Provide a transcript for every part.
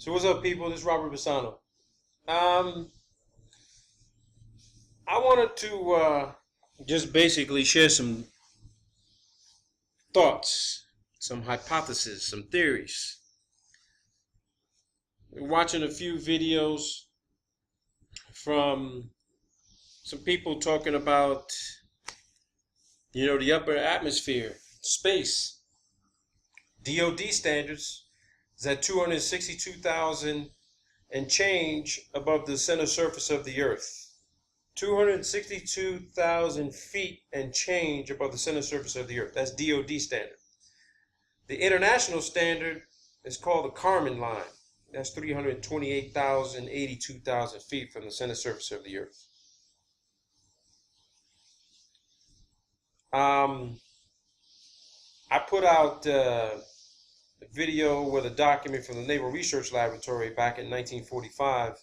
So what's up, people? This is Robert Bassano. I wanted to just basically share some thoughts, some hypotheses, some theories. We're watching a few videos from some people talking about, the upper atmosphere, space. DOD standards is at 262,000 and change above the center surface of the earth. 262,000 feet and change above the center surface of the earth. That's DOD standard. The international standard is called the Kármán line. That's 328,000, 82,000 feet from the center surface of the earth. I put out a video with a document from the Naval Research Laboratory back in 1945.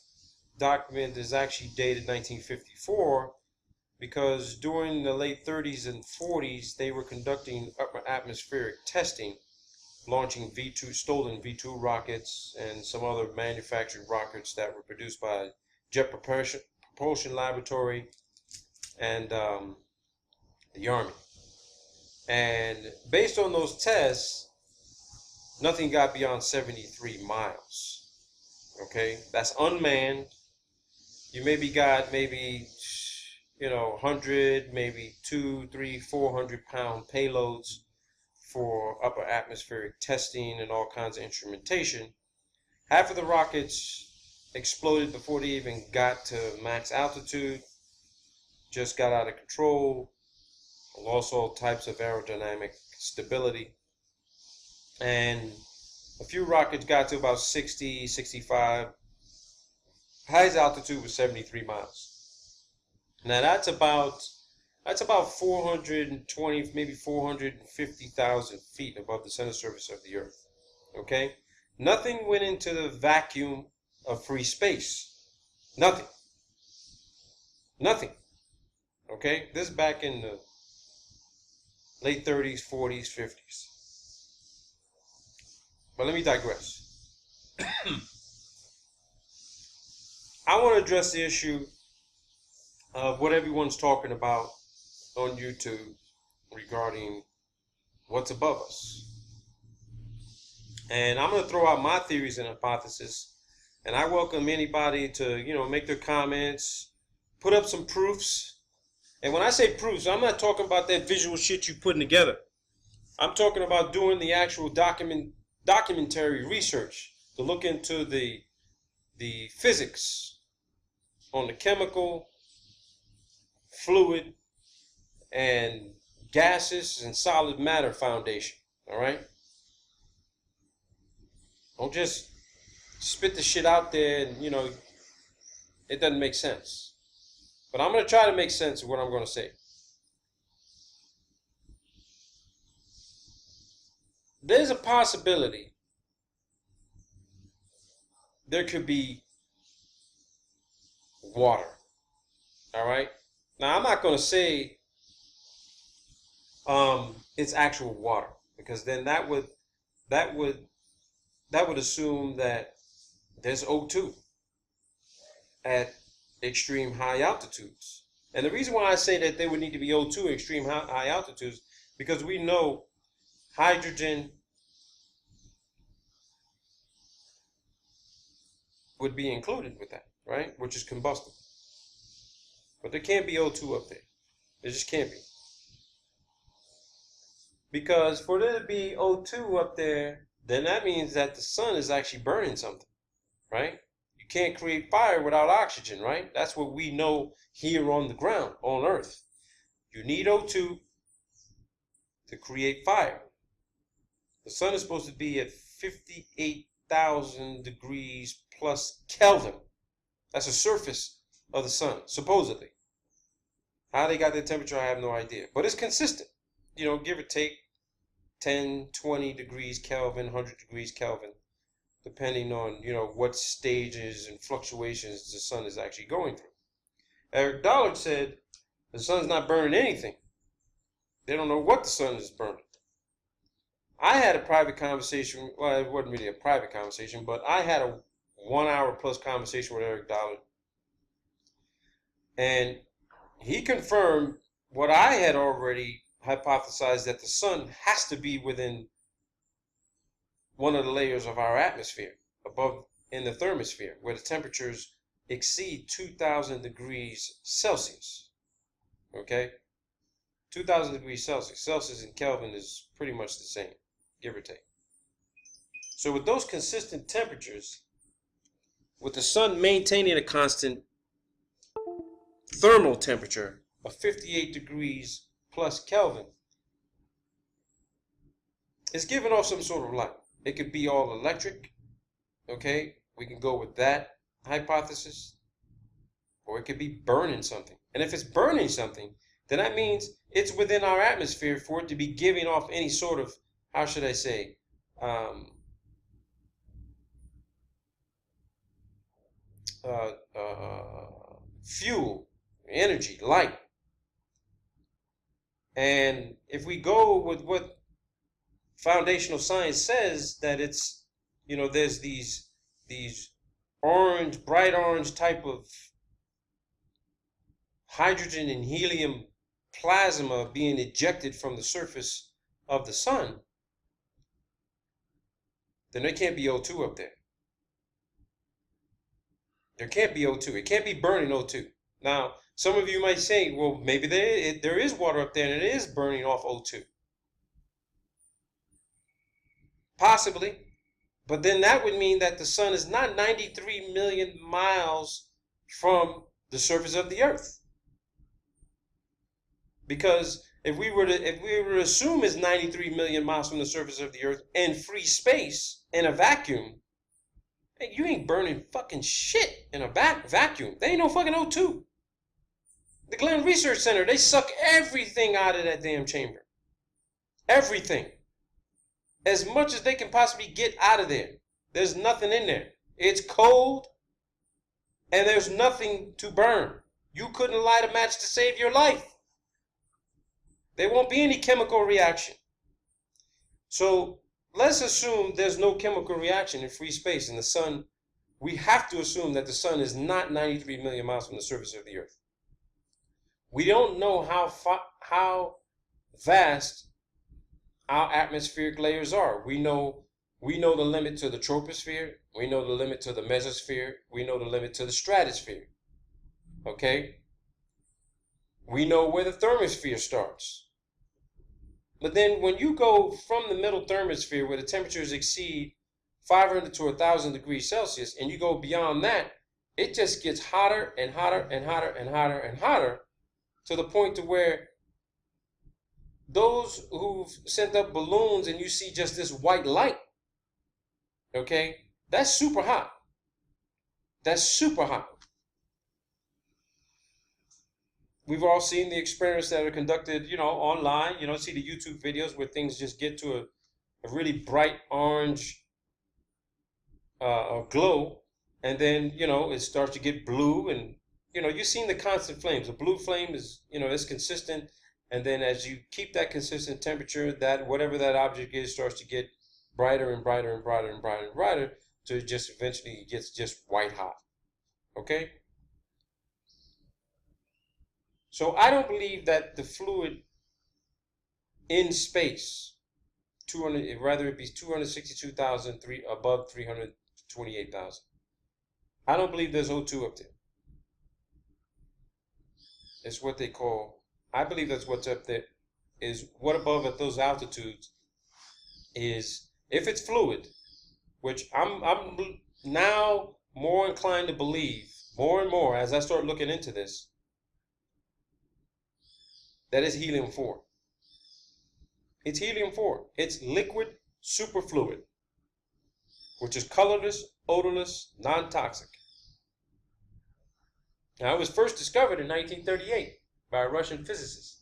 Document is actually dated 1954 because during the late 30s and 40s they were conducting upper atmospheric testing, launching stolen V2 rockets and some other manufactured rockets that were produced by Jet Propulsion Laboratory and the Army. And based on those tests, nothing got beyond 73 miles. Okay, that's unmanned. You got 100, maybe 200, 300, 400 pound payloads for upper atmospheric testing and all kinds of instrumentation. Half of the rockets exploded before they even got to max altitude, just got out of control, lost all types of aerodynamic stability. And a few rockets got to about 60, 65. Highest altitude was 73 miles. Now that's about 420, maybe 450,000 feet above the center surface of the earth. Okay? Nothing went into the vacuum of free space. Nothing. Nothing. Okay? This is back in the late 30s, 40s, 50s. But let me digress. I want to address the issue of what everyone's talking about on YouTube regarding what's above us. And I'm going to throw out my theories and hypotheses. And I welcome anybody to, make their comments, put up some proofs. And when I say proofs, I'm not talking about that visual shit you're putting together. I'm talking about doing the actual documentary research to look into the physics on the chemical, fluid, and gases and solid matter foundation. All right? Don't just spit the shit out there and, it doesn't make sense. But I'm going to try to make sense of what I'm going to say. There's a possibility there could be water. All right? Now, I'm not going to say it's actual water, because then that would assume that there's O2 at extreme high altitudes. And the reason why I say that there would need to be O2 at extreme high altitudes, because we know hydrogen would be included with that, right? Which is combustible. But there can't be O2 up there. There just can't be. Because for there to be O2 up there, then that means that the sun is actually burning something, right? You can't create fire without oxygen, right? That's what we know here on the ground, on Earth. You need O2 to create fire. The sun is supposed to be at 58,000 degrees plus Kelvin. That's the surface of the sun, supposedly. How they got that temperature, I have no idea. But it's consistent. Give or take 10, 20 degrees Kelvin, 100 degrees Kelvin, depending on, what stages and fluctuations the sun is actually going through. Eric Dollard said the sun's not burning anything. They don't know what the sun is burning. I had a private conversation. Well, it wasn't really a private conversation, but I had a 1 hour plus conversation with Eric Dollar, and he confirmed what I had already hypothesized, that the sun has to be within one of the layers of our atmosphere, above in the thermosphere, where the temperatures exceed 2,000 degrees Celsius. Okay? 2,000 degrees Celsius. Celsius and Kelvin is pretty much the same, give or take. So with those consistent temperatures, with the sun maintaining a constant thermal temperature of 58 degrees plus Kelvin, it's giving off some sort of light. It could be all electric, okay? We can go with that hypothesis. Or it could be burning something. And if it's burning something, then that means it's within our atmosphere for it to be giving off any sort of, how should I say, fuel, energy, light. And if we go with what foundational science says, that it's, there's these orange, bright orange type of hydrogen and helium plasma being ejected from the surface of the sun, then there can't be O2 up there. There can't be O2. It can't be burning O2. Now, some of you might say, well, maybe there is water up there and it is burning off O2. Possibly. But then that would mean that the sun is not 93 million miles from the surface of the earth. Because if we were to assume it's 93 million miles from the surface of the earth in free space, in a vacuum, hey, you ain't burning fucking shit in a vacuum. There ain't no fucking O2. The Glenn Research Center, they suck everything out of that damn chamber. Everything. As much as they can possibly get out of there. There's nothing in there. It's cold, and there's nothing to burn. You couldn't light a match to save your life. There won't be any chemical reaction. So let's assume there's no chemical reaction in free space in the sun. We have to assume that the sun is not 93 million miles from the surface of the earth. We don't know how vast our atmospheric layers are. We know the limit to the troposphere. We know the limit to the mesosphere. We know the limit to the stratosphere. Okay? We know where the thermosphere starts. But then when you go from the middle thermosphere, where the temperatures exceed 500 to 1,000 degrees Celsius, and you go beyond that, it just gets hotter and hotter and hotter and hotter and hotter, to the point to where those who've sent up balloons and you see just this white light, okay, that's super hot. That's super hot. We've all seen the experiments that are conducted, online. See the YouTube videos where things just get to a really bright orange glow, and then it starts to get blue, and you've seen the constant flames. The blue flame is it's consistent, and then as you keep that consistent temperature, that whatever that object is starts to get brighter and brighter and brighter and brighter and brighter, to just eventually it gets just white hot. Okay. So I don't believe that the fluid in space, rather it be 262,000 above 328,000. I don't believe there's O2 up there. It's what they call, I believe that's what's up there, is what above at those altitudes is, if it's fluid, which I'm now more inclined to believe, more and more as I start looking into this, that is helium-4. It's helium-4. It's liquid superfluid, which is colorless, odorless, non-toxic. Now, it was first discovered in 1938 by a Russian physicist.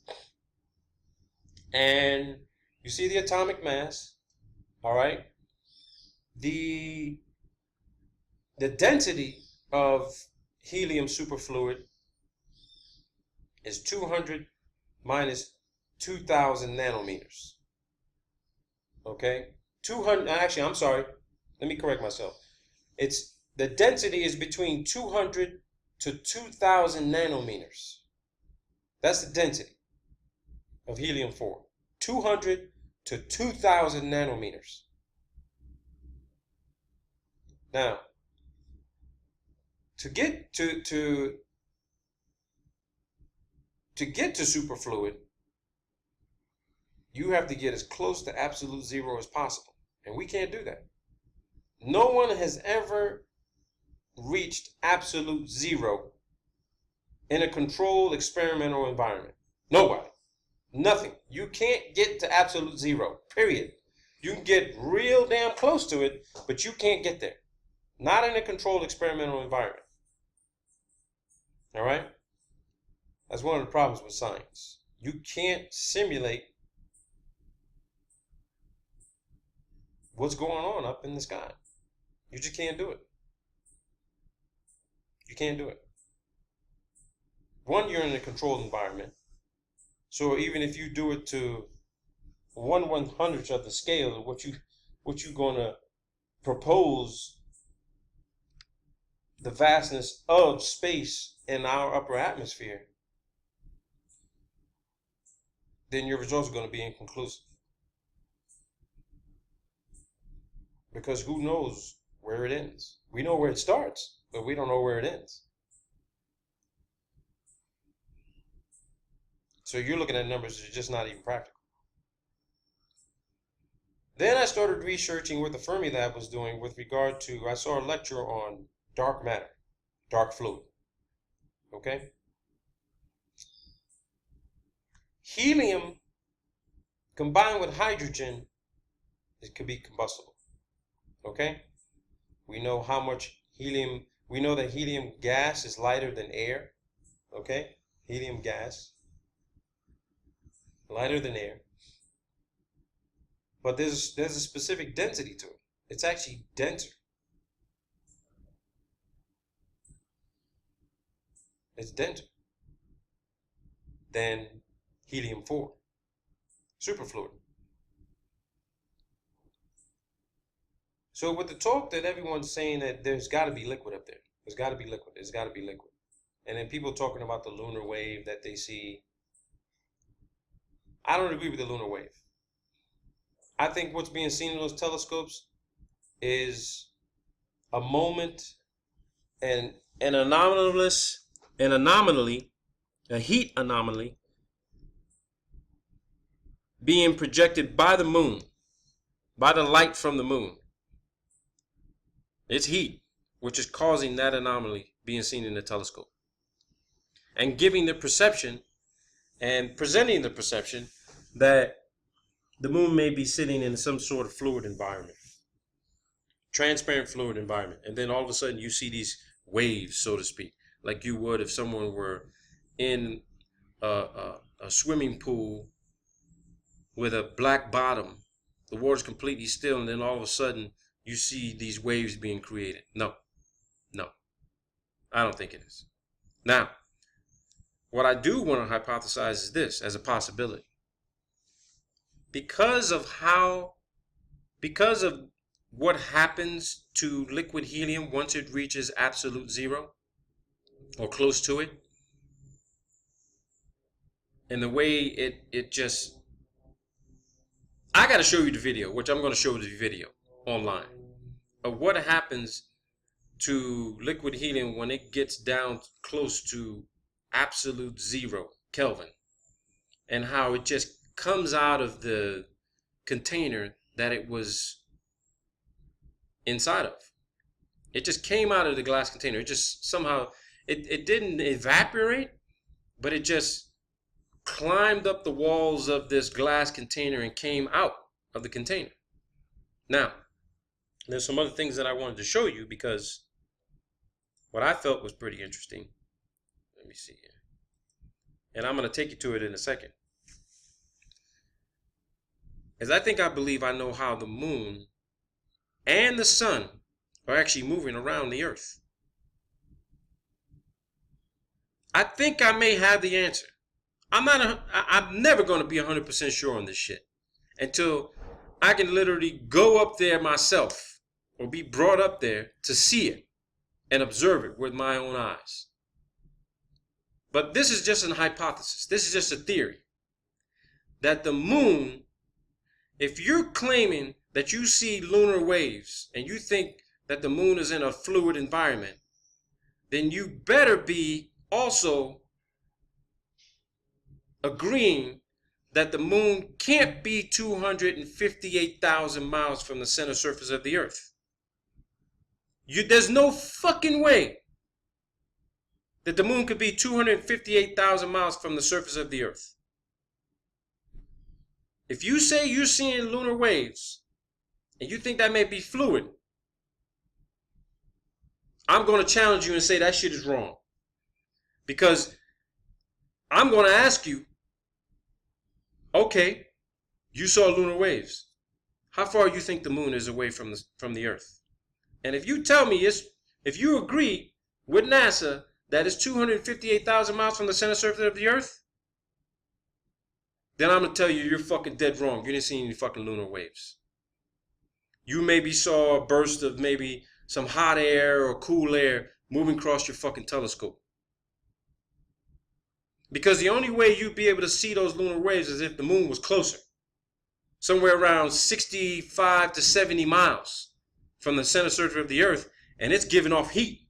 And you see the atomic mass, all right? The density of helium superfluid is 200 minus 2,000 nanometers. Okay, 200. Actually, I'm sorry. Let me correct myself. It's the density is between 200 to 2,000 nanometers. That's the density of helium-4. 200 to 2,000 nanometers. Now, to get to get to superfluid, you have to get as close to absolute zero as possible. And we can't do that. No one has ever reached absolute zero in a controlled experimental environment. Nobody. Nothing. You can't get to absolute zero, period. You can get real damn close to it, but you can't get there. Not in a controlled experimental environment. All right? That's one of the problems with science. You can't simulate what's going on up in the sky. You just can't do it. You can't do it. One, you're in a controlled environment. So even if you do it to 1/100th of the scale of what you're gonna propose the vastness of space in our upper atmosphere, then your results are going to be inconclusive. Because who knows where it ends? We know where it starts, but we don't know where it ends. So you're looking at numbers that are just not even practical. Then I started researching what the Fermilab was doing with regard to, I saw a lecture on dark matter, dark fluid. Okay? Helium combined with hydrogen, it could be combustible. Okay? We know how much helium, we know that helium gas is lighter than air. Okay? Helium gas, lighter than air. But there's a specific density to it. It's actually denser. It's denser than helium-4, superfluid. So with the talk that everyone's saying that there's got to be liquid up there, there's got to be liquid, there's got to be liquid. And then people talking about the lunar wave that they see. I don't agree with the lunar wave. I think what's being seen in those telescopes is a moment and an anomalous, a heat anomaly being projected by the moon, by the light from the moon. It's heat, which is causing that anomaly being seen in the telescope. And giving the perception and presenting the perception that the moon may be sitting in some sort of fluid environment, transparent fluid environment. And then all of a sudden you see these waves, so to speak, like you would if someone were in a swimming pool with a black bottom. The water's completely still, and then all of a sudden you see these waves being created. No, I don't think it is. Now, what I do want to hypothesize is this as a possibility. Because of what happens to liquid helium once it reaches absolute zero or close to it, and the way it just, I got to show you the video, which I'm going to show you the video online of what happens to liquid helium when it gets down close to absolute zero Kelvin, and how it just comes out of the container that it was inside of. It just came out of the glass container. It just somehow, it didn't evaporate, but it just climbed up the walls of this glass container and came out of the container. Now, there's some other things that I wanted to show you because what I felt was pretty interesting. Let me see here. And I'm going to take you to it in a second. As I believe I know how the moon and the sun are actually moving around the earth. I think I may have the answer. I'm never going to be 100% sure on this shit until I can literally go up there myself or be brought up there to see it and observe it with my own eyes. But this is just an hypothesis. This is just a theory that the moon, if you're claiming that you see lunar waves and you think that the moon is in a fluid environment, then you better be also agreeing that the moon can't be 258,000 miles from the center surface of the earth. There's no fucking way that the moon could be 258,000 miles from the surface of the earth. If you say you're seeing lunar waves and you think that may be fluid, I'm going to challenge you and say that shit is wrong. Because I'm going to ask you, okay, you saw lunar waves. How far do you think the moon is away from the earth? And if you tell me, if you agree with NASA that it's 258,000 miles from the center surface of the earth, then I'm going to tell you you're fucking dead wrong. You didn't see any fucking lunar waves. You maybe saw a burst of maybe some hot air or cool air moving across your fucking telescope. Because the only way you'd be able to see those lunar waves is if the moon was closer. Somewhere around 65 to 70 miles from the center surface of the earth, and it's giving off heat.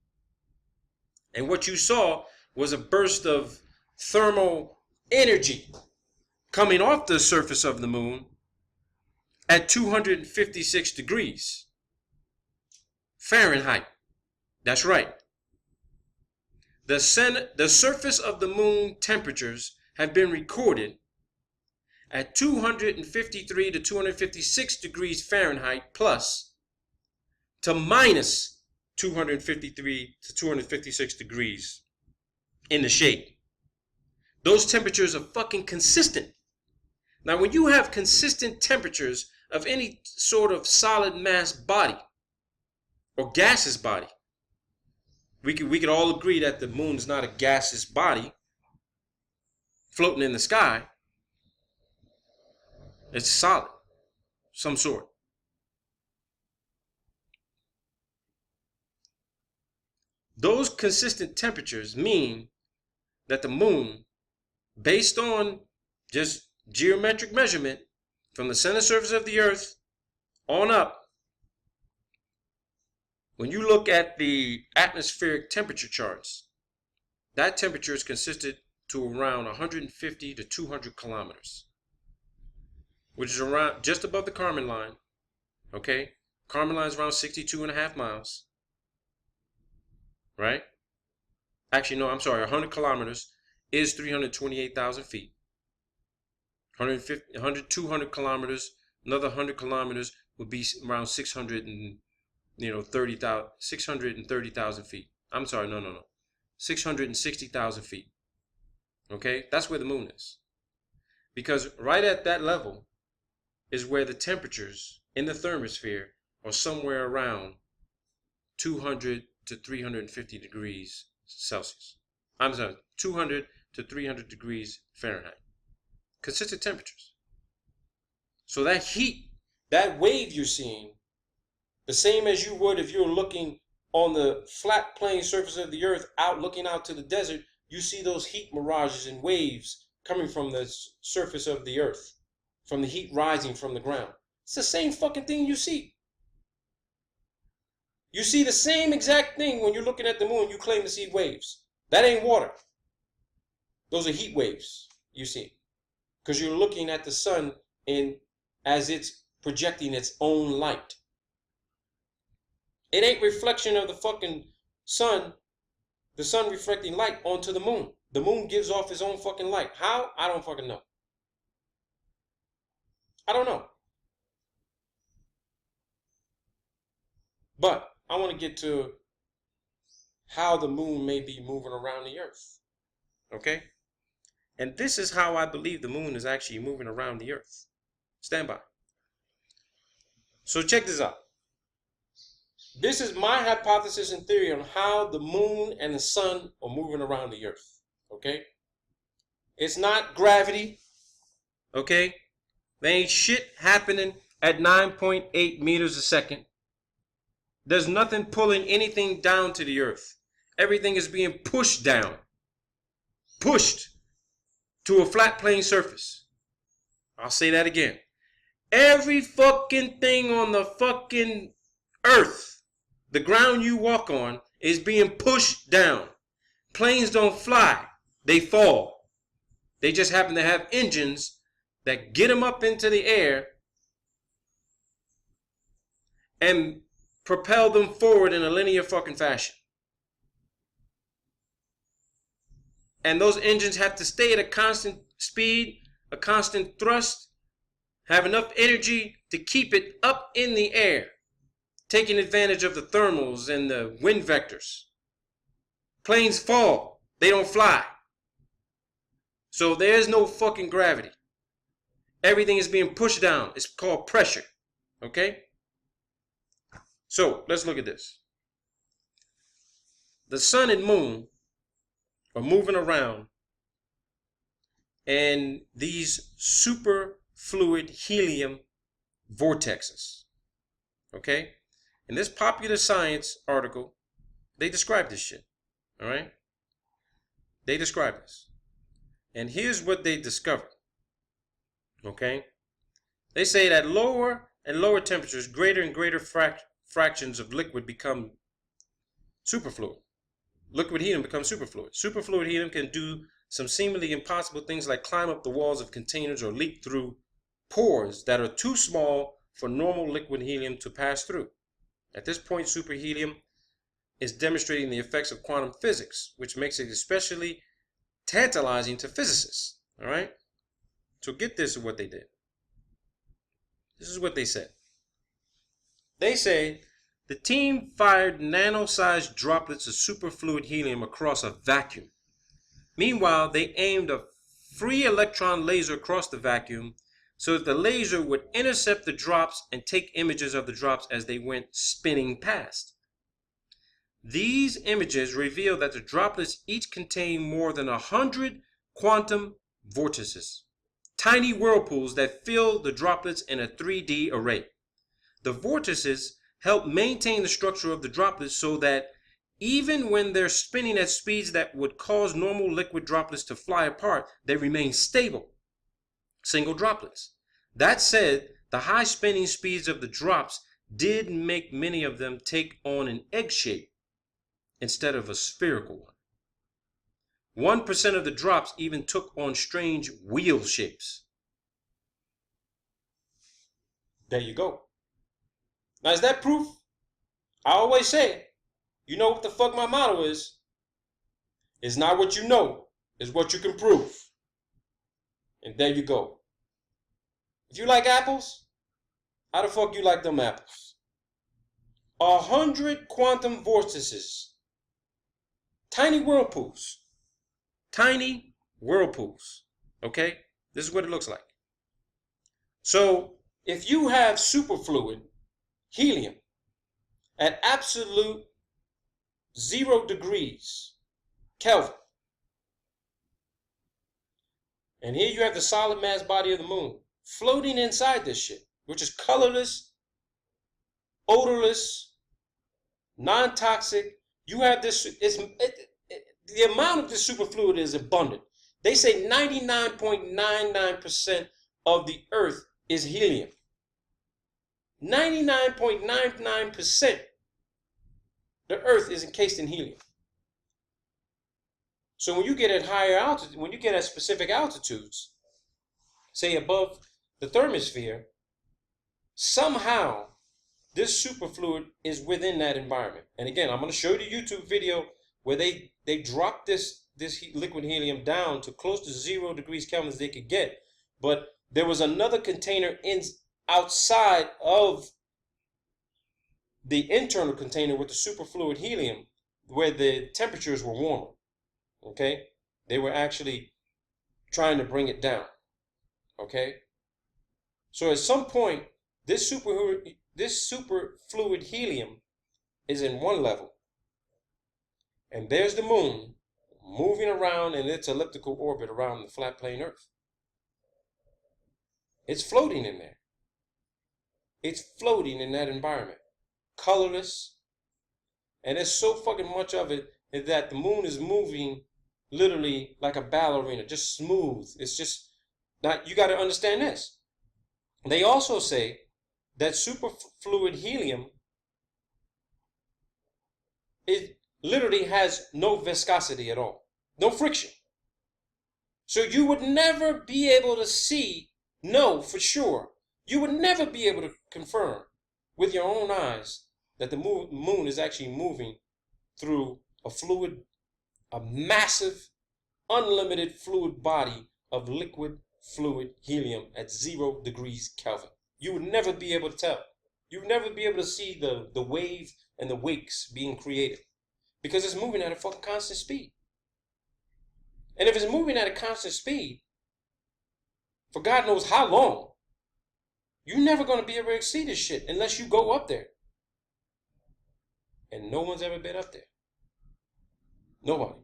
And what you saw was a burst of thermal energy coming off the surface of the moon at 256 degrees Fahrenheit. That's right. The surface of the moon temperatures have been recorded at 253 to 256 degrees Fahrenheit plus to minus 253 to 256 degrees in the shade. Those temperatures are fucking consistent. Now, when you have consistent temperatures of any sort of solid mass body or gaseous body, we could all agree that the moon is not a gaseous body floating in the sky. It's solid, some sort. Those consistent temperatures mean that the moon, based on just geometric measurement from the center surface of the earth on up, when you look at the atmospheric temperature charts, that temperature is consistent to around 150 to 200 kilometers, which is around just above the Kármán line. Okay, Kármán line is around 62.5 miles. Right? Actually, no, I'm sorry. 100 kilometers is 328,000 feet. 200 kilometers, another 100 kilometers would be around 630,000 feet. I'm sorry, no. 660,000 feet. Okay? That's where the moon is. Because right at that level is where the temperatures in the thermosphere are somewhere around 200 to 350 degrees Celsius. I'm sorry, 200 to 300 degrees Fahrenheit. Consistent temperatures. So that heat, that wave you're seeing, the same as you would if you're looking on the flat plane surface of the earth, looking out to the desert, you see those heat mirages and waves coming from the surface of the earth, from the heat rising from the ground. It's the same fucking thing you see. You see the same exact thing when you're looking at the moon. You claim to see waves. That ain't water. Those are heat waves you see. Because you're looking at the sun as it's projecting its own light. It ain't reflection of the fucking sun, the sun reflecting light onto the moon. The moon gives off its own fucking light. How? I don't fucking know. I don't know. But I want to get to how the moon may be moving around the earth. Okay? And this is how I believe the moon is actually moving around the earth. Stand by. So check this out. This is my hypothesis and theory on how the moon and the sun are moving around the earth. Okay? It's not gravity. Okay? There ain't shit happening at 9.8 meters a second. There's nothing pulling anything down to the earth. Everything is being pushed down. Pushed to a flat plane surface. I'll say that again. Every fucking thing on the fucking earth, the ground you walk on, is being pushed down. Planes don't fly, they fall. They just happen to have engines that get them up into the air and propel them forward in a linear fucking fashion. And those engines have to stay at a constant speed, a constant thrust, have enough energy to keep it up in the air, taking advantage of the thermals and the wind vectors. Planes fall, they don't fly. So there's no fucking gravity. Everything is being pushed down. It's called pressure. Okay? So let's look at this. The sun and moon are moving around, and these superfluid helium vortexes. Okay? In this Popular Science article, they describe this shit. All right? They describe this. And here's what they discovered. Okay? They say that lower and lower temperatures, greater and greater fractions of liquid become superfluid. Liquid helium becomes superfluid. Superfluid helium can do some seemingly impossible things like climb up the walls of containers or leak through pores that are too small for normal liquid helium to pass through. At this point, superhelium is demonstrating the effects of quantum physics, which makes it especially tantalizing to physicists. All right? So get this is what they did. This is what they said. They say the team fired nano-sized droplets of superfluid helium across a vacuum. Meanwhile, they aimed a free electron laser across the vacuum so that the laser would intercept the drops and take images of the drops as they went spinning past. These images reveal that the droplets each contain more than 100 quantum vortices, tiny whirlpools that fill the droplets in a 3D array. The vortices help maintain the structure of the droplets so that even when they're spinning at speeds that would cause normal liquid droplets to fly apart, they remain stable, single droplets. That said, the high spinning speeds of the drops did make many of them take on an egg shape instead of a spherical one. 1% of the drops even took on strange wheel shapes. There you go. Now, is that proof? I always say, you know what the fuck my motto is? It's not what you know, it's what you can prove. And there you go. If you like apples, how the fuck you like them apples? 100 quantum vortices. Tiny whirlpools. Tiny whirlpools. Okay? This is what it looks like. So, if you have superfluid helium at absolute 0 degrees Kelvin, and here you have the solid mass body of the moon floating inside this shit, which is colorless, odorless, non-toxic. You have this, the amount of this superfluid is abundant. They say 99.99% of the earth is helium. 99.99% the earth is encased in helium. So when you get at higher altitude, when you get at specific altitudes, say above the thermosphere, somehow this superfluid is within that environment. And again, I'm going to show you the YouTube video where they dropped this liquid helium down to close to 0 degrees Kelvin as they could get. But there was another container outside of the internal container with the superfluid helium where the temperatures were warmer. Okay? They were actually trying to bring it down. Okay? So at some point, this superfluid helium is in one level. And there's the moon moving around in its elliptical orbit around the flat plane Earth. It's floating in there. It's floating in that environment, colorless, and there's so fucking much of it that the moon is moving literally like a ballerina, just smooth. It's just, now you got to understand this. They also say that superfluid helium, it literally has no viscosity at all, no friction. So you would never be able to know for sure. You would never be able to confirm with your own eyes that the moon is actually moving through a massive, unlimited fluid body of liquid fluid helium at 0 degrees Kelvin. You would never be able to tell. You would never be able to see the wave and the wakes being created because it's moving at a fucking constant speed. And if it's moving at a constant speed for God knows how long, you're never going to be able to see this shit unless you go up there. And no one's ever been up there. Nobody.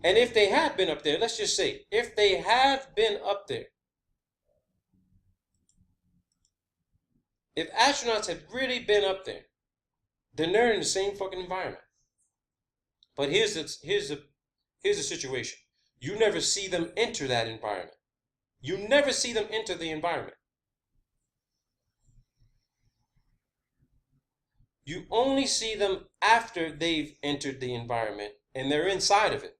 And if they have been up there, let's just say, if they have been up there, if astronauts have really been up there, then they're in the same fucking environment. But here's the situation. You never see them enter that environment. You never see them enter the environment. You only see them after they've entered the environment and they're inside of it.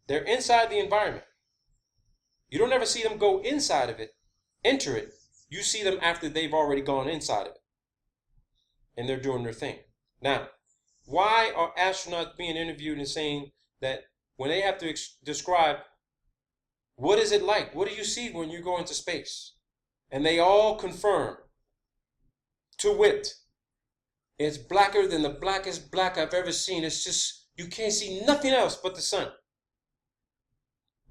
They're inside the environment. You don't ever see them go inside of it, enter it. You see them after they've already gone inside of it. And they're doing their thing. Now, why are astronauts being interviewed and saying that when they have to describe what is it like? What do you see when you go into space? And they all confirm, to wit, it's blacker than the blackest black I've ever seen. It's just, you can't see nothing else but the sun.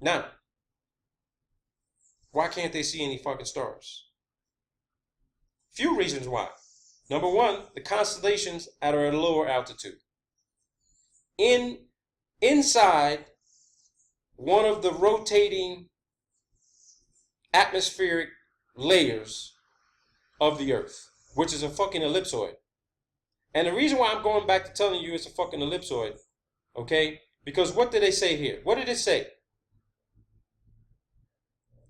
Now, why can't they see any fucking stars? Few reasons why. Number one, the constellations are at a lower altitude. Inside one of the rotating atmospheric layers of the Earth, which is a fucking ellipsoid. And the reason why I'm going back to telling you it's a fucking ellipsoid, okay? Because what did they say here? What did it say?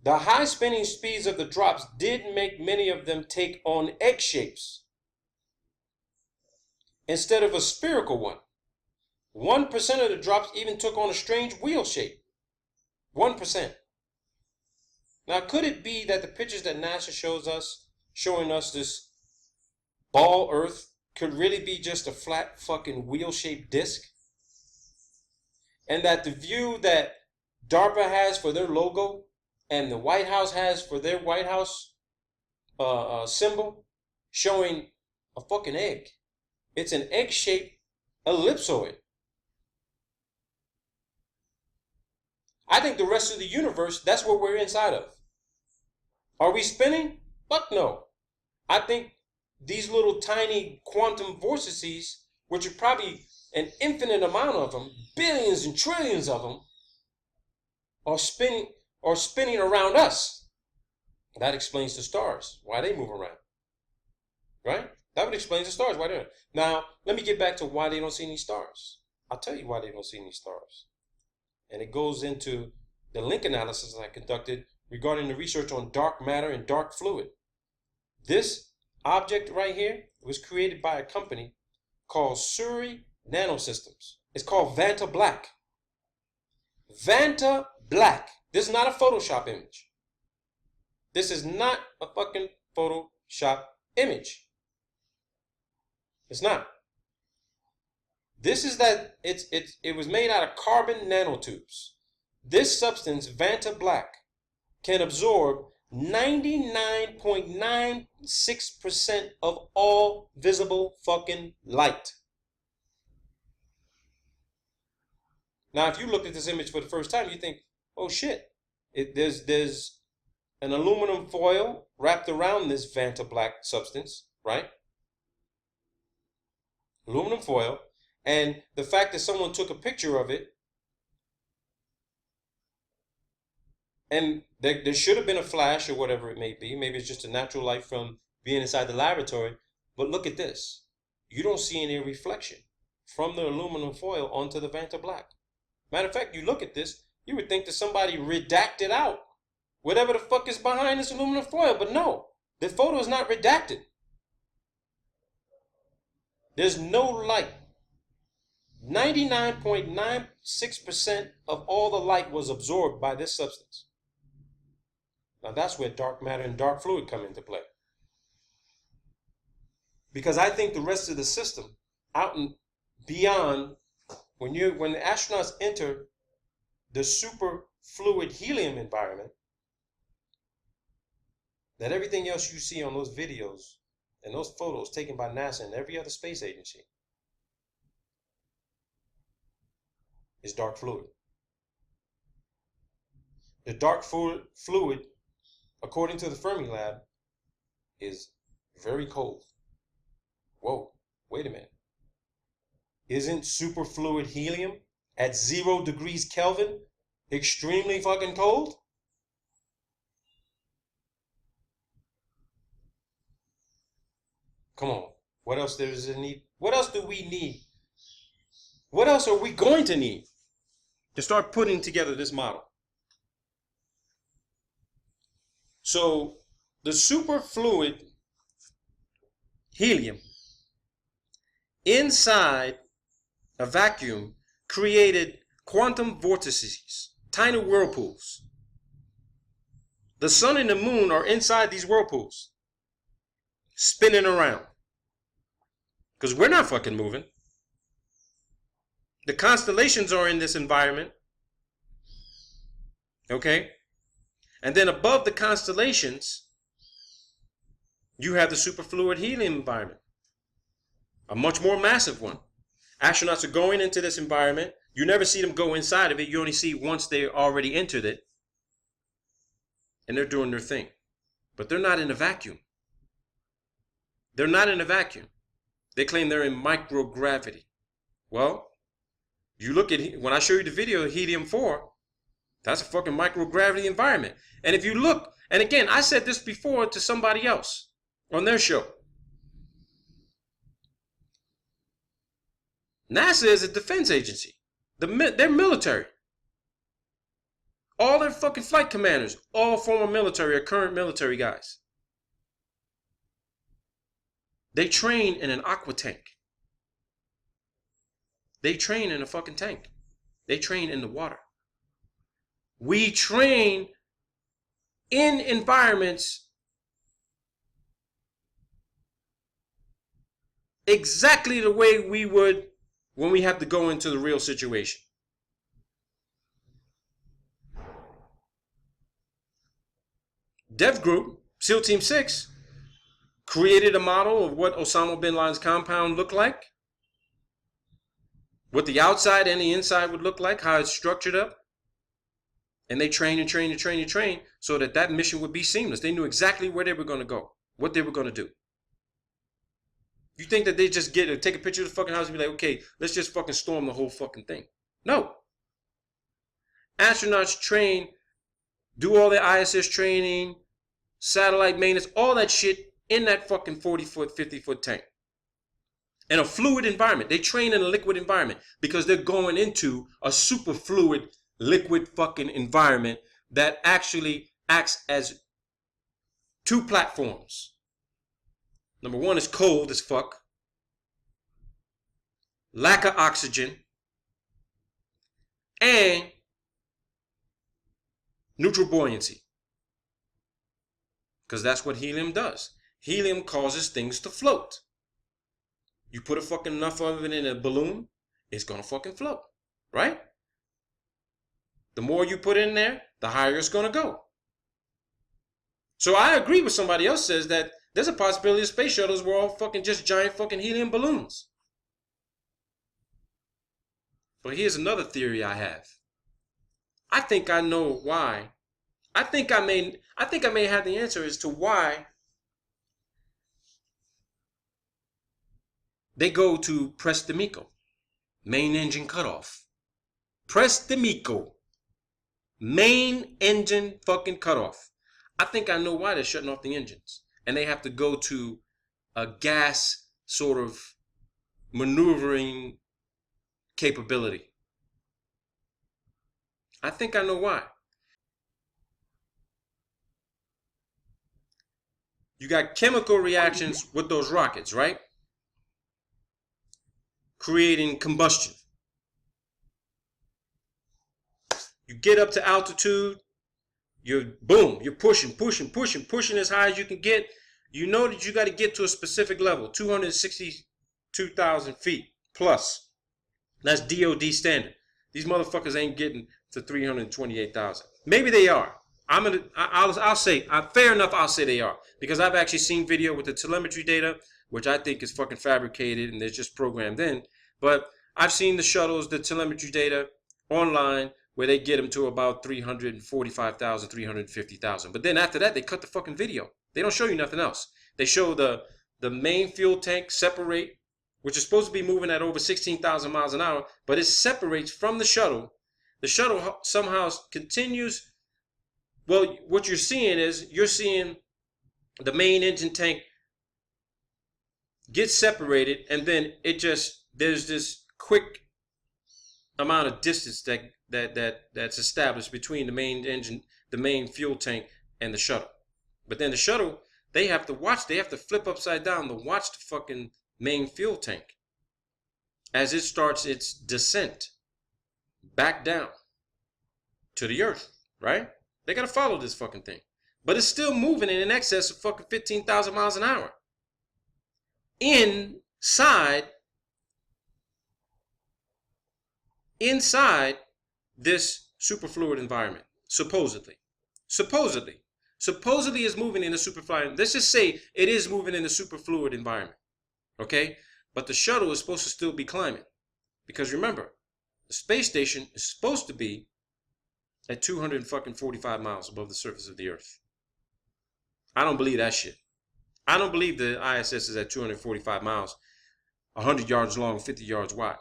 The high spinning speeds of the drops did make many of them take on egg shapes instead of a spherical one. 1% of the drops even took on a strange wheel shape. 1%. Now, could it be that the pictures that NASA shows us, showing us this ball Earth, could really be just a flat fucking wheel-shaped disc? And that the view that DARPA has for their logo and the White House has for their White House symbol, showing a fucking egg. It's an egg-shaped ellipsoid. I think the rest of the universe, that's what we're inside of. Are we spinning? Fuck no. I think these little tiny quantum vortices, which are probably an infinite amount of them, billions and trillions of them, are spinning around us. That explains the stars, why they move around. Right? That would explain the stars, why they're. Now, let me get back to why they don't see any stars. I'll tell you why they don't see any stars. And it goes into the link analysis I conducted regarding the research on dark matter and dark fluid. This object right here was created by a company called Surrey Nanosystems. It's called VantaBlack. VantaBlack. This is not a Photoshop image. This is not a fucking Photoshop image. It's not. This is that it was made out of carbon nanotubes. This substance, VantaBlack, can absorb 99.96% of all visible fucking light. Now, if you look at this image for the first time, you think, oh shit, there's an aluminum foil wrapped around this VantaBlack substance, right? Aluminum foil. And the fact that someone took a picture of it And there should have been a flash or whatever it may be. Maybe it's just a natural light from being inside the laboratory. But look at this. You don't see any reflection from the aluminum foil onto the VantaBlack. Matter of fact, you look at this, you would think that somebody redacted out whatever the fuck is behind this aluminum foil. But no, the photo is not redacted. There's no light. 99.96% of all the light was absorbed by this substance. Now that's where dark matter and dark fluid come into play. Because I think the rest of the system, out and beyond, when the astronauts enter the superfluid helium environment, that everything else you see on those videos and those photos taken by NASA and every other space agency is dark fluid. The dark fluid, according to the Fermi lab, is very cold. Whoa, wait a minute. Isn't superfluid helium at 0 degrees Kelvin extremely fucking cold? Come on. What else does it need? What else do we need? What else are we going to need to start putting together this model? So the superfluid helium inside a vacuum created quantum vortices, tiny whirlpools. The sun and the moon are inside these whirlpools, spinning around. Because we're not fucking moving. The constellations are in this environment. Okay? And then above the constellations, you have the superfluid helium environment. A much more massive one. Astronauts are going into this environment. You never see them go inside of it. You only see once they already entered it. And they're doing their thing. But they're not in a vacuum. They're not in a vacuum. They claim they're in microgravity. Well, you look at, when I show you the video of helium-4, that's a fucking microgravity environment. And if you look, and again, I said this before to somebody else on their show. NASA is a defense agency. They're military. All their fucking flight commanders, all former military or current military guys. They train in an aqua tank. They train in a fucking tank. They train in the water. We train in environments exactly the way we would when we have to go into the real situation. Dev Group, SEAL Team 6, created a model of what Osama bin Laden's compound looked like, what the outside and the inside would look like, how it's structured up. And they train and train and train and train so that that mission would be seamless. They knew exactly where they were going to go, what they were going to do. You think that they just take a picture of the fucking house and be like, okay, let's just fucking storm the whole fucking thing. No. Astronauts train, do all their ISS training, satellite maintenance, all that shit in that fucking 40-foot, 50-foot tank. In a fluid environment. They train in a liquid environment because they're going into a superfluid liquid fucking environment that actually acts as two platforms. Number one is cold as fuck, lack of oxygen, and neutral buoyancy. Because that's what helium does. Helium causes things to float. You put a fucking enough of it in a balloon, it's gonna fucking float, right? The more you put in there, the higher it's gonna go. So I agree with somebody else says that there's a possibility of space shuttles were all fucking just giant fucking helium balloons. But here's another theory I have. I think I know why. I think I may have the answer as to why they go to press the MECO, main engine cutoff. Press the MECO. Main engine fucking cutoff. I think I know why they're shutting off the engines. And they have to go to a gas sort of maneuvering capability. I think I know why. You got chemical reactions with those rockets, right? Creating combustion. You get up to altitude, you're pushing as high as you can get. You know that you got to get to a specific level, 262,000 feet plus. That's DOD standard. These motherfuckers ain't getting to 328,000. Maybe they are. I'll say, fair enough, I'll say they are. Because I've actually seen video with the telemetry data, which I think is fucking fabricated and they're just programmed in. But I've seen the shuttles, the telemetry data online where they get them to about 345,000, 350,000. But then after that, they cut the fucking video. They don't show you nothing else. They show the main fuel tank separate, which is supposed to be moving at over 16,000 miles an hour, but it separates from the shuttle. The shuttle somehow continues. Well, what you're seeing is you're seeing the main engine tank get separated, and then there's this quick amount of distance that's established between the main engine, the main fuel tank, and the shuttle. But then the shuttle, they have to flip upside down to watch the fucking main fuel tank as it starts its descent back down to the earth, right? They gotta follow this fucking thing. But it's still moving in excess of fucking 15,000 miles an hour. Inside this superfluid environment, supposedly is moving in a superfluid. Let's just say it is moving in a superfluid environment, okay? But the shuttle is supposed to still be climbing, because remember, the space station is supposed to be at 245 miles above the surface of the Earth. I don't believe that shit. I don't believe the ISS is at 245 miles, 100 yards long, 50 yards wide.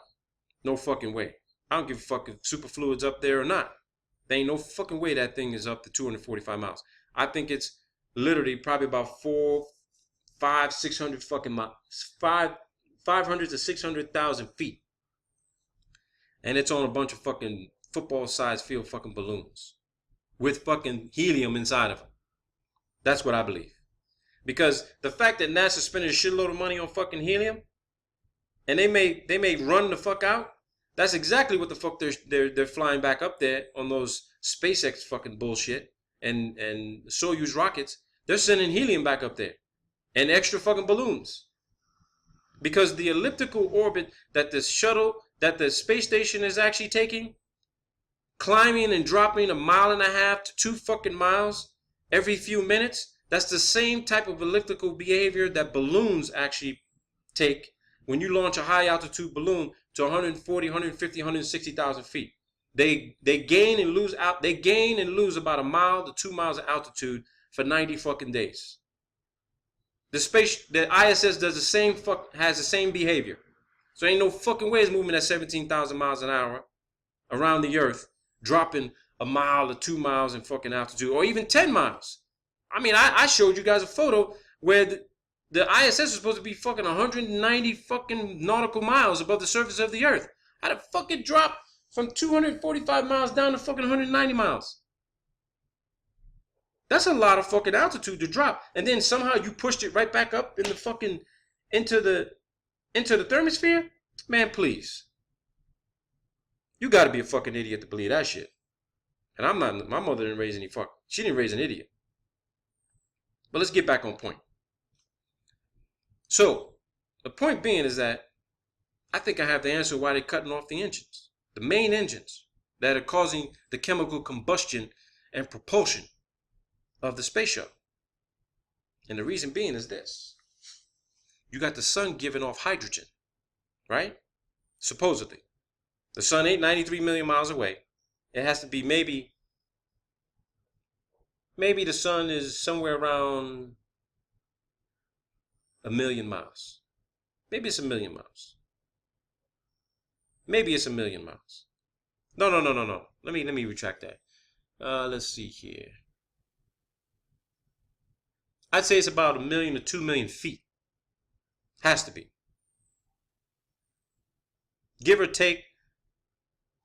No fucking way. I don't give a fuck if superfluid's up there or not. There ain't no fucking way that thing is up to 245 miles. I think it's literally probably about 600 fucking miles, 500 to 600,000 feet. And it's on a bunch of fucking football-sized field fucking balloons with fucking helium inside of them. That's what I believe. Because the fact that NASA's spending a shitload of money on fucking helium, and they may run the fuck out, that's exactly what the fuck they're flying back up there on those SpaceX fucking bullshit and Soyuz rockets. They're sending helium back up there and extra fucking balloons. Because the elliptical orbit that the space station is actually taking, climbing and dropping 1.5 miles to 2 fucking miles every few minutes, that's the same type of elliptical behavior that balloons actually take when you launch a high altitude balloon to 140, 150, 160,000 feet. They gain and lose about 1 mile to 2 miles of altitude for 90 fucking days. The ISS does has the same behavior. So ain't no fucking way it's moving at 17,000 miles an hour around the Earth, dropping 1 mile or 2 miles in fucking altitude, or even 10 miles. I mean, I showed you guys a photo where the ISS is supposed to be fucking 190 fucking nautical miles above the surface of the Earth. How'd it fucking drop from 245 miles down to fucking 190 miles? That's a lot of fucking altitude to drop. And then somehow you pushed it right back up in the fucking into the thermosphere? Man, please. You gotta be a fucking idiot to believe that shit. And I'm not, my mother didn't raise she didn't raise an idiot. But let's get back on point. So, the point being is that I think I have the answer why they're cutting off the engines. The main engines that are causing the chemical combustion and propulsion of the space shuttle. And the reason being is this. You got the sun giving off hydrogen, right? Supposedly. The sun ain't 93 million miles away. It has to be maybe the sun is somewhere around 1 million miles. Maybe it's 1 million miles. Maybe it's 1 million miles. No. Let me retract that. Let's see here. I'd say it's about 1 million to 2 million feet. Has to be. Give or take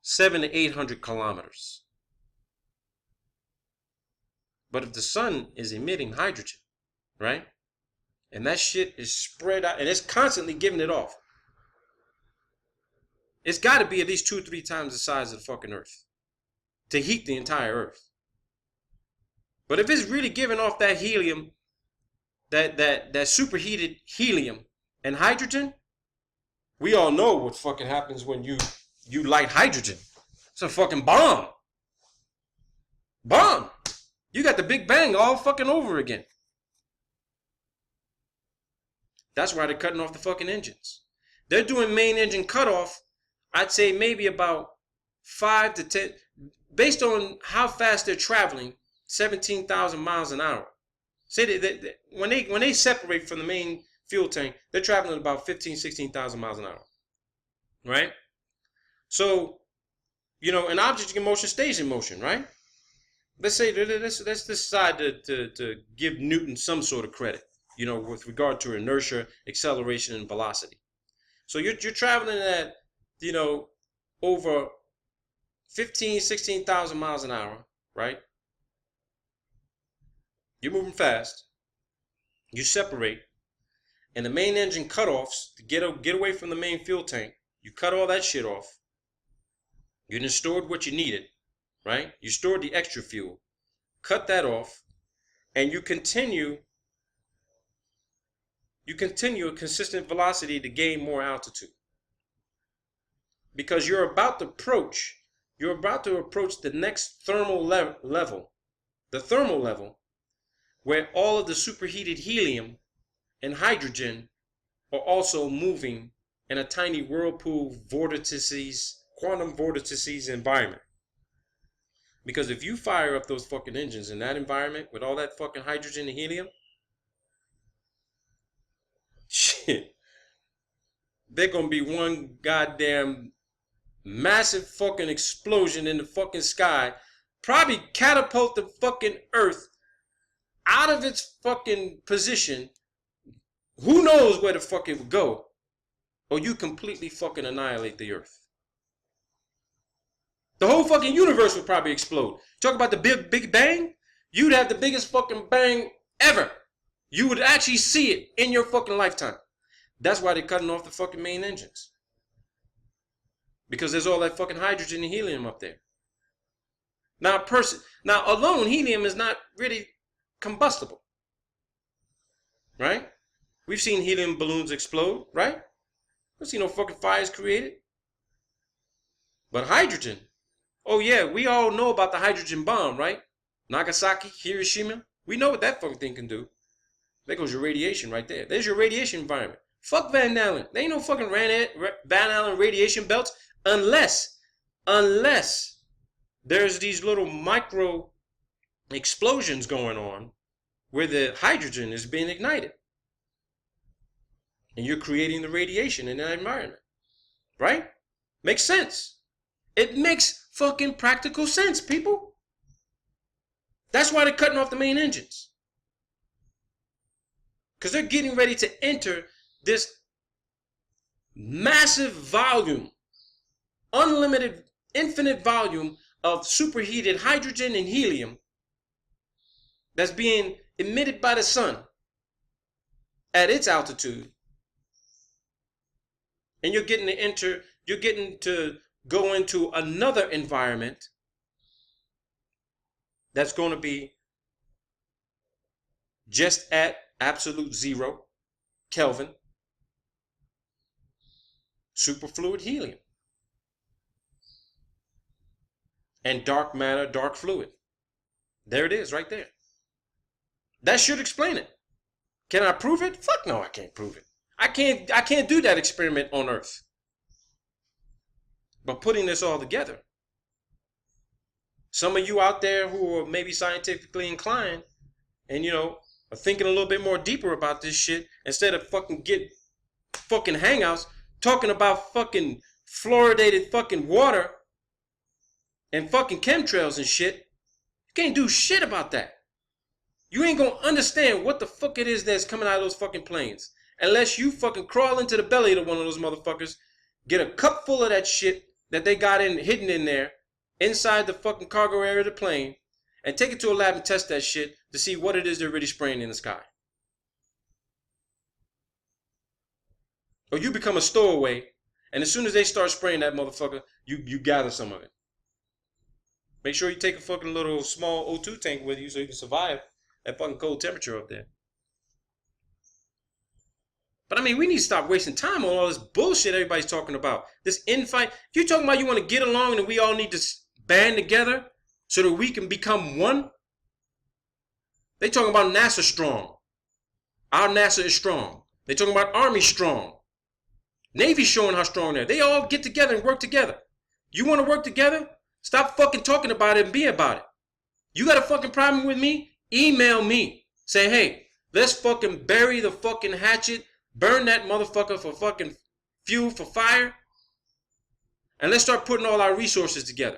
700 to 800 kilometers. But if the sun is emitting hydrogen, right? And that shit is spread out and it's constantly giving it off. It's got to be at least 2 or 3 times the size of the fucking Earth to heat the entire Earth. But if it's really giving off that helium, that superheated helium and hydrogen, we all know what fucking happens when you light hydrogen. It's a fucking bomb. Bomb. You got the Big Bang all fucking over again. That's why they're cutting off the fucking engines. They're doing main engine cutoff, I'd say maybe about 5 to 10, based on how fast they're traveling, 17,000 miles an hour. Say that when they separate from the main fuel tank, they're traveling about 15, 16,000 miles an hour. Right? So, you know, an object in motion stays in motion, right? Let's say, let's decide to give Newton some sort of credit, you know, with regard to inertia, acceleration, and velocity. So you're traveling at, you know, over 15, 16,000 miles an hour, right? You're moving fast. You separate. And the main engine cutoffs to get away from the main fuel tank. You cut all that shit off. You done stored what you needed, right? You stored the extra fuel. Cut that off. And you continue a consistent velocity to gain more altitude. Because you're about to approach the next thermal level, the thermal level, where all of the superheated helium and hydrogen are also moving in a tiny whirlpool vortices, quantum vortices environment. Because if you fire up those fucking engines in that environment with all that fucking hydrogen and helium, shit, they're gonna be one goddamn massive fucking explosion in the fucking sky, probably catapult the fucking Earth out of its fucking position. Who knows where the fuck it would go? Or you completely fucking annihilate the Earth. The whole fucking universe would probably explode. Talk about the Big Bang? You'd have the biggest fucking bang ever. You would actually see it in your fucking lifetime. That's why they're cutting off the fucking main engines. Because there's all that fucking hydrogen and helium up there. Now alone, helium is not really combustible. Right? We've seen helium balloons explode, right? We've seen no fucking fires created. But hydrogen, oh yeah, we all know about the hydrogen bomb, right? Nagasaki, Hiroshima, we know what that fucking thing can do. There goes your radiation right there. There's your radiation environment. Fuck Van Allen. There ain't no fucking Van Allen radiation belts unless there's these little micro explosions going on where the hydrogen is being ignited. And you're creating the radiation in that environment. Right? Makes sense. It makes fucking practical sense, people. That's why they're cutting off the main engines. Because they're getting ready to enter this massive volume, unlimited, infinite volume of superheated hydrogen and helium that's being emitted by the sun at its altitude. And you're getting to go into another environment that's going to be just at absolute 0 Kelvin, superfluid helium, and dark matter, dark fluid. There it is right there. That should explain it. Can I prove it? Fuck no, I can't prove it. I can't do that experiment on Earth. But putting this all together, some of you out there who are maybe scientifically inclined and, you know, are thinking a little bit more deeper about this shit, instead of fucking hangouts talking about fucking fluoridated fucking water and fucking chemtrails and shit, You can't do shit about that. You ain't gonna understand what the fuck it is that's coming out of those fucking planes. Unless you fucking crawl into the belly of one of those motherfuckers, get a cup full of that shit that they got hidden in there, inside the fucking cargo area of the plane, and take it to a lab and test that shit to see what it is they're really spraying in the sky. Or you become a stowaway, and as soon as they start spraying that motherfucker, you gather some of it. Make sure you take a fucking little small O2 tank with you so you can survive that fucking cold temperature up there. But I mean, we need to stop wasting time on all this bullshit everybody's talking about. This infight. You talking about you want to get along and we all need to band together so that we can become one? They talking about NASA strong. Our NASA is strong. They talking about Army strong. Navy showing how strong they're. They all get together and work together. You want to work together? Stop fucking talking about it and be about it. You got a fucking problem with me? Email me. Say, hey, let's fucking bury the fucking hatchet. Burn that motherfucker for fucking fuel for fire. And let's start putting all our resources together.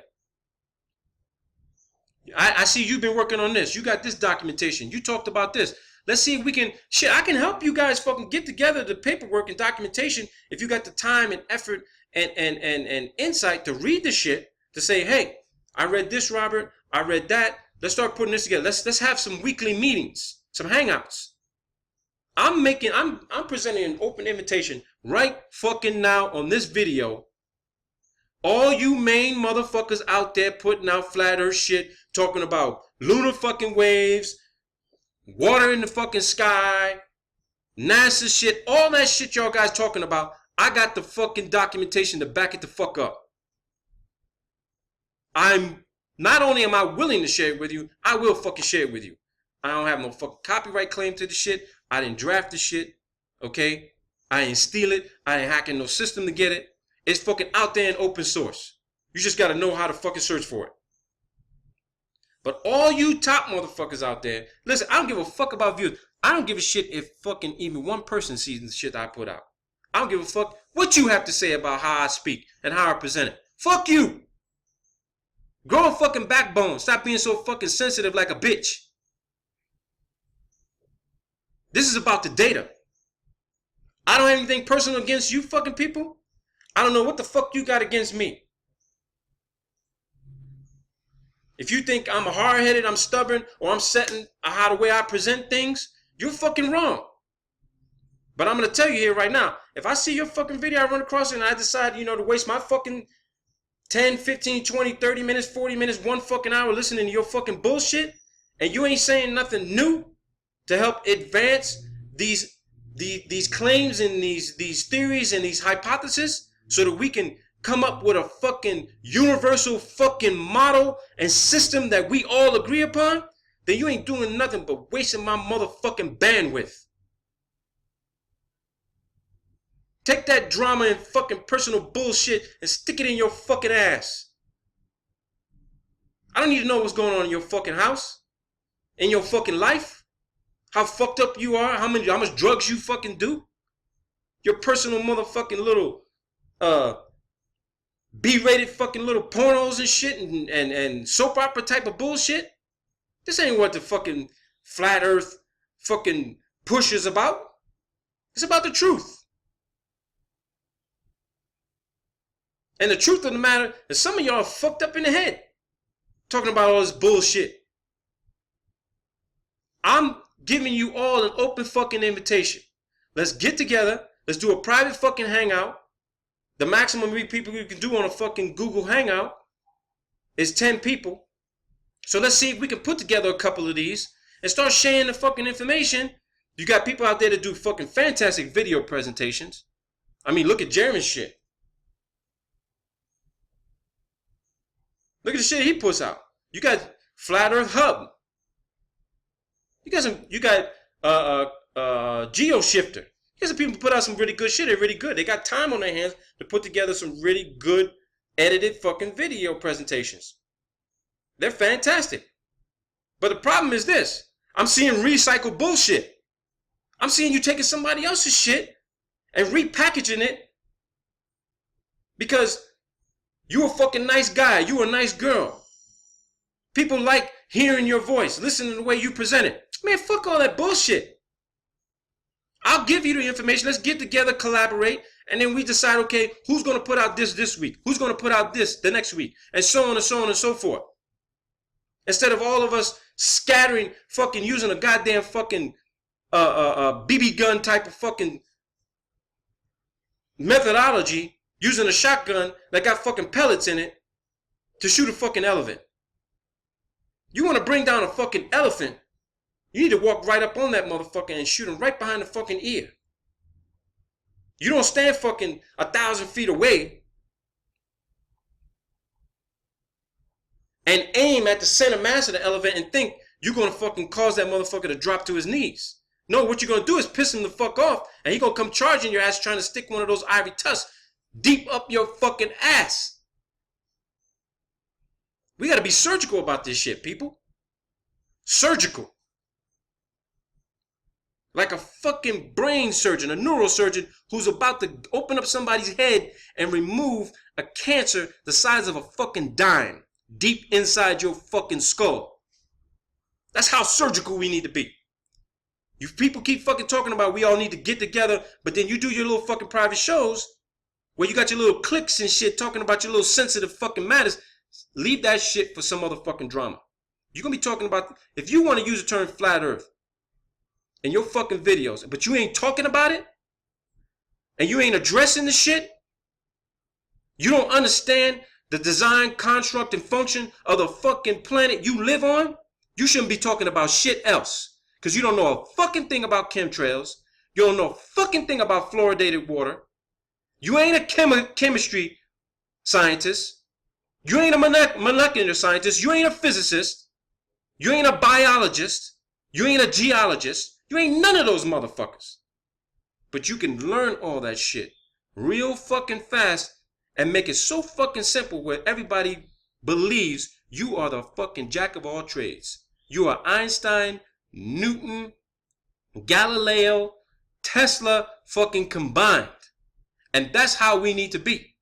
I see you've been working on this. You got this documentation. You talked about this. Let's see if we can, shit, I can help you guys fucking get together the paperwork and documentation if you got the time and effort and insight to read the shit, to say, hey, I read this, Robert. I read that. Let's start putting this together. Let's have some weekly meetings, some hangouts. I'm presenting an open invitation right fucking now on this video. All you main motherfuckers out there putting out flat earth shit, talking about lunar fucking waves, water in the fucking sky, NASA shit, all that shit y'all guys talking about, I got the fucking documentation to back it the fuck up. Not only am I willing to share it with you, I will fucking share it with you. I don't have no fucking copyright claim to the shit. I didn't draft the shit, okay? I didn't steal it. I ain't hacking no system to get it. It's fucking out there in open source. You just gotta know how to fucking search for it. But all you top motherfuckers out there, listen, I don't give a fuck about views. I don't give a shit if fucking even one person sees the shit I put out. I don't give a fuck what you have to say about how I speak and how I present it. Fuck you. Grow a fucking backbone. Stop being so fucking sensitive like a bitch. This is about the data. I don't have anything personal against you fucking people. I don't know what the fuck you got against me. If you think I'm hard-headed, I'm stubborn, or I'm setting how the way I present things, you're fucking wrong. But I'm going to tell you here right now, if I see your fucking video, I run across it, and I decide, to waste my fucking 10, 15, 20, 30 minutes, 40 minutes, 1 fucking hour listening to your fucking bullshit, and you ain't saying nothing new to help advance these claims and these theories and these hypotheses so that we can come up with a fucking universal fucking model and system that we all agree upon, then you ain't doing nothing but wasting my motherfucking bandwidth. Take that drama and fucking personal bullshit and stick it in your fucking ass. I don't need to know what's going on in your fucking house, in your fucking life, how fucked up you are, how much drugs you fucking do, your personal motherfucking little B-rated fucking little pornos and shit and soap opera type of bullshit. This ain't what the fucking flat earth fucking push is about. It's about the truth. And the truth of the matter is some of y'all are fucked up in the head talking about all this bullshit. I'm giving you all an open fucking invitation. Let's get together. Let's do a private fucking hangout. The maximum people you can do on a fucking Google Hangout is 10 people. So let's see if we can put together a couple of these and start sharing the fucking information. You got people out there that do fucking fantastic video presentations. I mean, look at Jeremy's shit. Look at the shit he puts out. You got Flat Earth Hub. You got GeoShifter. Here's some people who put out some really good shit. They're really good. They got time on their hands to put together some really good edited fucking video presentations. They're fantastic. But the problem is this. I'm seeing recycled bullshit. I'm seeing you taking somebody else's shit and repackaging it because you a fucking nice guy. You a nice girl. People like hearing your voice, listening to the way you present it. Man, fuck all that bullshit. I'll give you the information. Let's get together, collaborate, and then we decide, okay, who's going to put out this week? Who's going to put out this the next week? And so on and so on and so forth. Instead of all of us scattering, fucking using a goddamn fucking BB gun type of fucking methodology, using a shotgun that got fucking pellets in it to shoot a fucking elephant. You want to bring down a fucking elephant, you need to walk right up on that motherfucker and shoot him right behind the fucking ear. You don't stand fucking 1,000 feet away and aim at the center mass of the elephant and think you're going to fucking cause that motherfucker to drop to his knees. No, what you're going to do is piss him the fuck off, and he's going to come charging your ass trying to stick one of those ivory tusks deep up your fucking ass. We got to be surgical about this shit, people. Surgical. Like a fucking brain surgeon, a neurosurgeon who's about to open up somebody's head and remove a cancer the size of a fucking dime deep inside your fucking skull. That's how surgical we need to be. You people keep fucking talking about we all need to get together, but then you do your little fucking private shows where you got your little cliques and shit talking about your little sensitive fucking matters. Leave that shit for some other fucking drama. You're going to be talking about, if you want to use the term flat earth in your fucking videos, but you ain't talking about it, and you ain't addressing the shit, you don't understand the design, construct, and function of the fucking planet you live on, you shouldn't be talking about shit else. Because you don't know a fucking thing about chemtrails. You don't know a fucking thing about fluoridated water. You ain't a chemistry scientist. You ain't a molecular scientist. You ain't a physicist. You ain't a biologist. You ain't a geologist. You ain't none of those motherfuckers. But you can learn all that shit real fucking fast and make it so fucking simple where everybody believes you are the fucking jack of all trades. You are Einstein, Newton, Galileo, Tesla fucking combined. And that's how we need to be.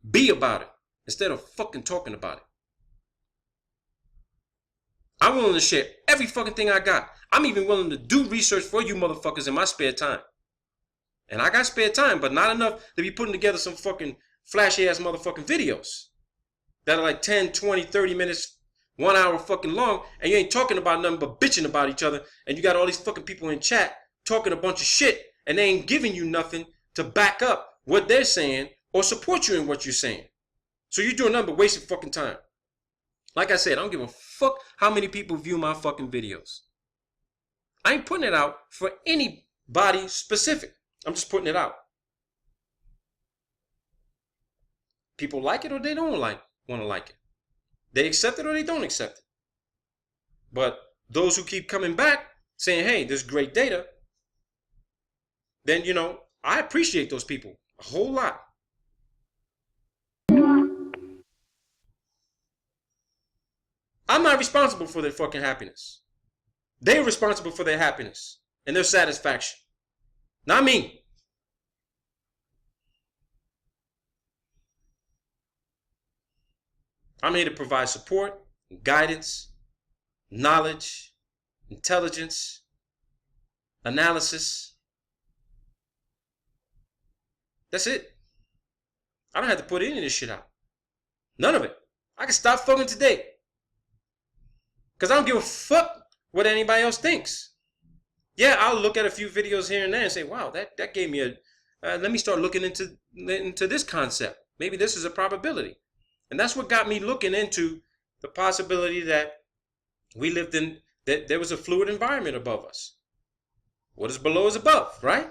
Be about it instead of fucking talking about it. I'm willing to share every fucking thing I got. I'm even willing to do research for you motherfuckers in my spare time. And I got spare time, but not enough to be putting together some fucking flashy ass motherfucking videos that are like 10, 20, 30 minutes, 1 hour fucking long, and you ain't talking about nothing but bitching about each other, and you got all these fucking people in chat talking a bunch of shit, and they ain't giving you nothing to back up what they're saying or support you in what you're saying. So you're doing nothing but wasting fucking time. Like I said, I don't give a fuck how many people view my fucking videos. I ain't putting it out for anybody specific. I'm just putting it out. People like it or they don't want to like it. They accept it or they don't accept it. But those who keep coming back saying, hey, this is great data, then, you know, I appreciate those people a whole lot. I'm not responsible for their fucking happiness. They're responsible for their happiness and their satisfaction. Not me. I'm here to provide support, guidance, knowledge, intelligence, analysis. That's it. I don't have to put any of this shit out. None of it. I can stop fucking today. Because I don't give a fuck what anybody else thinks. Yeah, I'll look at a few videos here and there and say, wow, that gave me a... let me start looking into this concept. Maybe this is a probability. And that's what got me looking into the possibility that we lived in... that there was a fluid environment above us. What is below is above, right?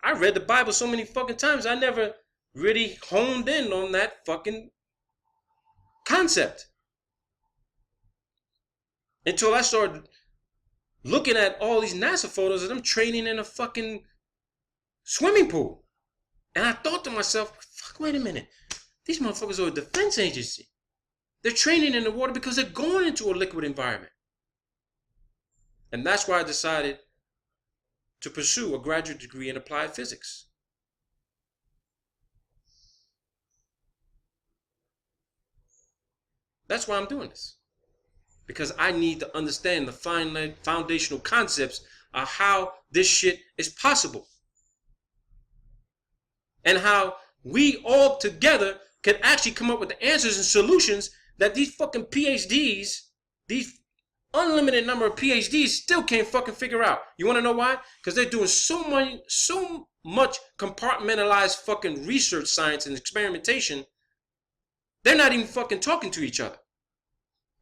I read the Bible so many fucking times, I never really honed in on that fucking concept. Until I started looking at all these NASA photos of them training in a fucking swimming pool. And I thought to myself, fuck, wait a minute. These motherfuckers are a defense agency. They're training in the water because they're going into a liquid environment. And that's why I decided to pursue a graduate degree in applied physics. That's why I'm doing this. because I need to understand the foundational concepts of how this shit is possible. And how we all together can actually come up with the answers and solutions that these fucking PhDs, these unlimited number of PhDs still can't fucking figure out. You want to know why? Because they're doing so much compartmentalized fucking research science and experimentation. They're not even fucking talking to each other.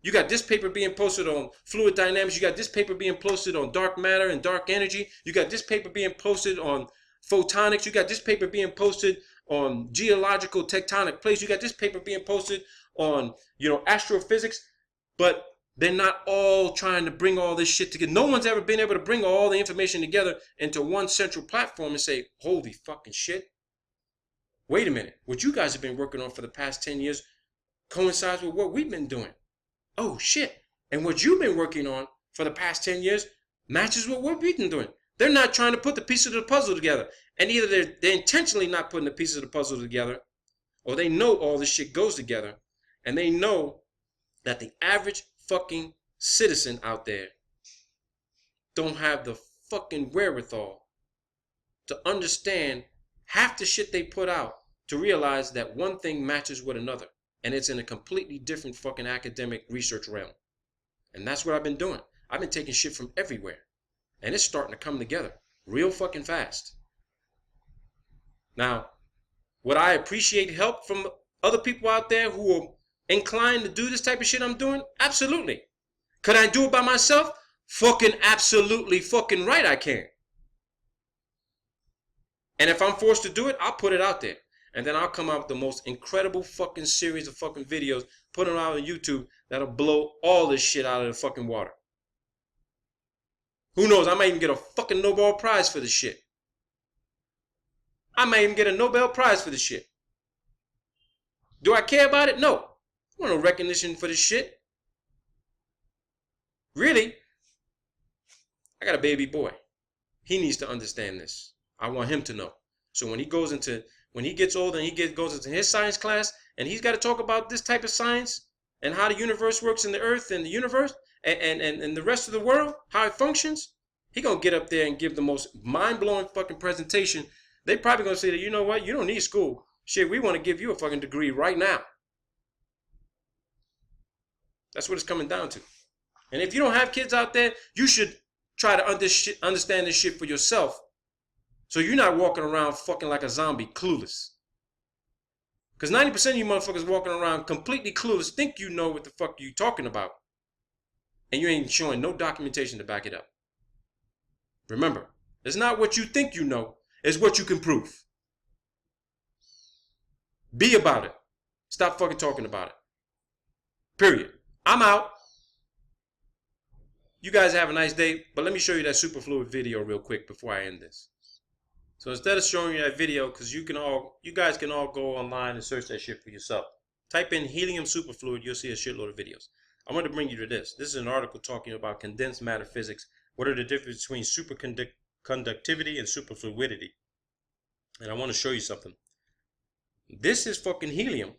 You got this paper being posted on fluid dynamics. You got this paper being posted on dark matter and dark energy. You got this paper being posted on photonics. You got this paper being posted on geological tectonic plates. You got this paper being posted on, astrophysics. But they're not all trying to bring all this shit together. No one's ever been able to bring all the information together into one central platform and say, holy fucking shit. Wait a minute. What you guys have been working on for the past 10 years coincides with what we've been doing. Oh shit. And what you've been working on for the past 10 years matches what we've been doing. They're not trying to put the pieces of the puzzle together. And either they're intentionally not putting the pieces of the puzzle together, or they know all this shit goes together, and they know that the average fucking citizen out there don't have the fucking wherewithal to understand half the shit they put out to realize that one thing matches with another. And it's in a completely different fucking academic research realm. And that's what I've been doing. I've been taking shit from everywhere. And it's starting to come together real fucking fast. Now, would I appreciate help from other people out there who are inclined to do this type of shit I'm doing? Absolutely. Could I do it by myself? Fucking absolutely fucking right I can. And if I'm forced to do it, I'll put it out there. And then I'll come out with the most incredible fucking series of fucking videos, put them out on YouTube, that'll blow all this shit out of the fucking water. Who knows, I might even get a fucking Nobel Prize for this shit. I might even get a Nobel Prize for this shit. Do I care about it? No. I want no recognition for this shit. Really? I got a baby boy. He needs to understand this. I want him to know. So when he gets older and goes into his science class and he's got to talk about this type of science and how the universe works in the earth and the universe and the rest of the world, how it functions, he gonna get up there and give the most mind-blowing fucking presentation. They probably gonna say that, you know what, you don't need school. Shit, we want to give you a fucking degree right now. That's what it's coming down to. And if you don't have kids out there, you should try to understand this shit for yourself. So you're not walking around fucking like a zombie, clueless. Because 90% of you motherfuckers walking around completely clueless think you know what the fuck you talking about. And you ain't showing no documentation to back it up. Remember, it's not what you think you know, it's what you can prove. Be about it. Stop fucking talking about it. Period. I'm out. You guys have a nice day, but let me show you that Superfluid video real quick before I end this. So instead of showing you that video, because you guys can all go online and search that shit for yourself. Type in helium superfluid, you'll see a shitload of videos. I want to bring you to this. This is an article talking about condensed matter physics. What are the differences between superconductivity and superfluidity? And I want to show you something. This is fucking helium.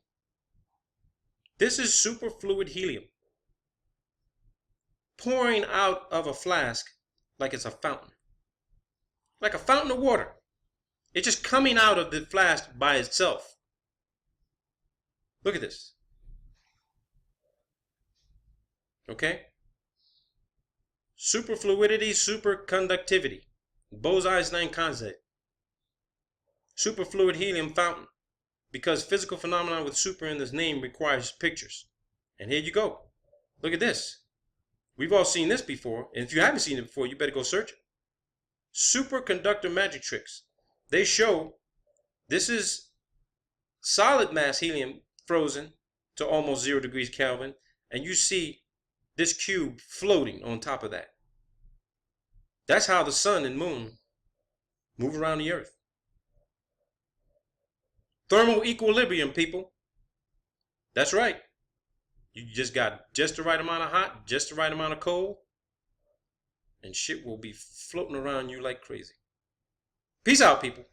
This is superfluid helium. Pouring out of a flask like it's a fountain. Like a fountain of water. It's just coming out of the flask by itself. Look at this. Okay? Superfluidity, superconductivity. Bose-Einstein concept. Superfluid helium fountain. Because physical phenomenon with super in this name requires pictures. And here you go. Look at this. We've all seen this before. And if you haven't seen it before, you better go search it. Superconductor magic tricks. They show this is solid mass helium frozen to almost 0 degrees Kelvin, and you see this cube floating on top of that. That's how the sun and moon move around the earth. Thermal equilibrium, people. That's right. You just got just the right amount of hot, just the right amount of cold, and shit will be floating around you like crazy. Peace out, people.